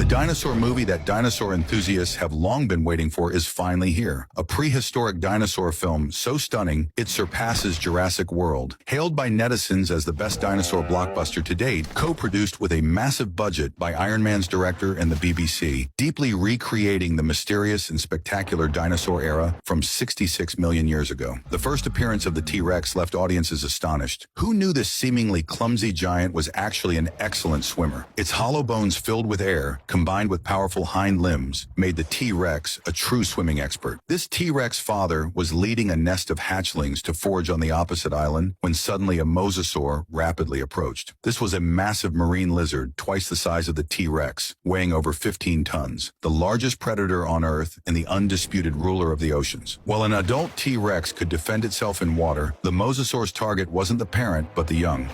The dinosaur movie that dinosaur enthusiasts have long been waiting for is finally here. A prehistoric dinosaur film so stunning, it surpasses Jurassic World. Hailed by netizens as the best dinosaur blockbuster to date, co-produced with a massive budget by Iron Man's director and the BBC, deeply recreating the mysterious and spectacular dinosaur era from 66 million years ago. The first appearance of the T-Rex left audiences astonished. Who knew this seemingly clumsy giant was actually an excellent swimmer? Its hollow bones filled with air, combined with powerful hind limbs, made the T-Rex a true swimming expert. This T-Rex father was leading a nest of hatchlings to forage on the opposite island when suddenly a mosasaur rapidly approached. This was a massive marine lizard, twice the size of the T-Rex, weighing over 15 tons, the largest predator on Earth and the undisputed ruler of the oceans. While an adult T-Rex could defend itself in water, the mosasaur's target wasn't the parent, but the young.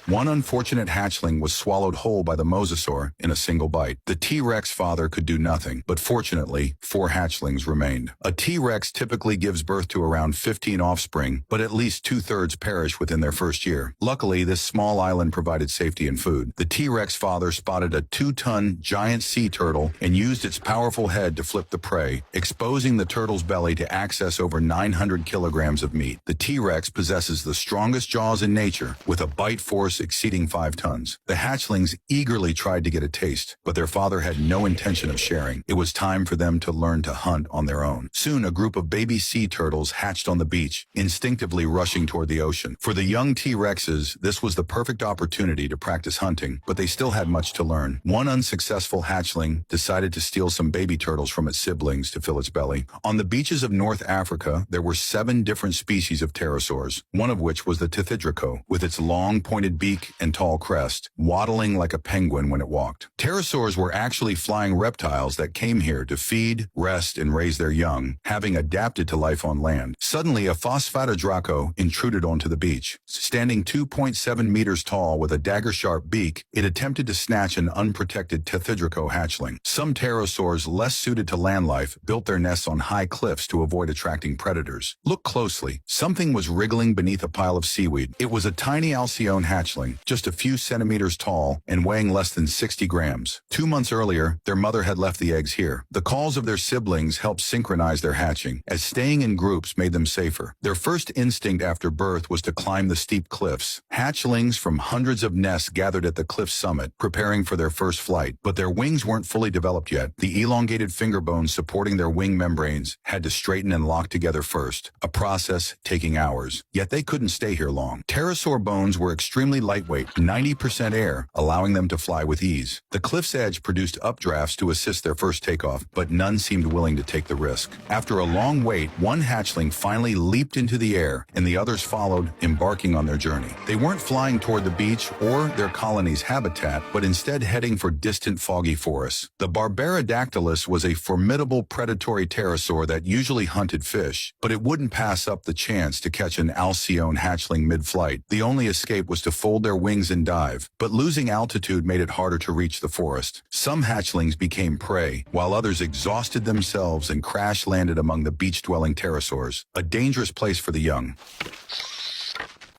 One unfortunate hatchling was swallowed whole by the mosasaur in a single bite. The T-Rex father could do nothing, but fortunately, 4 hatchlings remained. A T-Rex typically gives birth to around 15 offspring, but at least 2/3 perish within their first year. Luckily, this small island provided safety and food. The T-Rex father spotted a 2-ton giant sea turtle and used its powerful head to flip the prey, exposing the turtle's belly to access over 900 kilograms of meat. The T-Rex possesses the strongest jaws in nature, with a bite force exceeding 5 tons. The hatchlings eagerly tried to get a taste, but their father had no intention of sharing. It was time for them to learn to hunt on their own. Soon, a group of baby sea turtles hatched on the beach, instinctively rushing toward the ocean. For the young T-Rexes, this was the perfect opportunity to practice hunting, but they still had much to learn. One unsuccessful hatchling decided to steal some baby turtles from its siblings to fill its belly. On the beaches of North Africa, there were 7 different species of pterosaurs, one of which was the Tithydrico, with its long, pointed beak and tall crest, waddling like a penguin when it walked. Pterosaurs were actually flying reptiles that came here to feed, rest, and raise their young, having adapted to life on land. Suddenly, a Phosphatodroco intruded onto the beach. Standing 2.7 meters tall with a dagger-sharp beak, it attempted to snatch an unprotected Tithydrico hatchling. Some pterosaurs less suited to land life built their nests on high cliffs to avoid attracting predators. Look closely. Something was wriggling beneath a pile of seaweed. It was a tiny Alcyone hatchling, just a few centimeters tall and weighing less than 60 grams. 2 months earlier, their mother had left the eggs here. The calls of their siblings helped synchronize their hatching, as staying in groups made them safer. Their first instinct after birth was to climb the steep cliffs. Hatchlings from hundreds of nests gathered at the cliff summit, preparing for their first flight, but their wings weren't fully developed yet. The elongated finger bones supporting their wing membranes had to straighten and lock together first, a process taking hours. Yet they couldn't stay here long. Pterosaur bones were extremely lightweight, 90% air, allowing them to fly with ease. The cliff's edge produced updrafts to assist their first takeoff, but none seemed willing to take the risk. After a long wait, one hatchling finally leaped into the air, and the others followed, embarking on their journey. They weren't flying toward the beach or their colony's habitat, but instead heading for distant foggy forests. The Barbaridactylus was a formidable predatory pterosaur that usually hunted fish, but it wouldn't pass up the chance to catch an Alcyone hatchling mid-flight. The only escape was to fold their wings and dive, but losing altitude made it harder to reach the forest. Some hatchlings became prey, while others exhausted themselves and crash-landed among the beach-dwelling pterosaurs, a dangerous place for the young.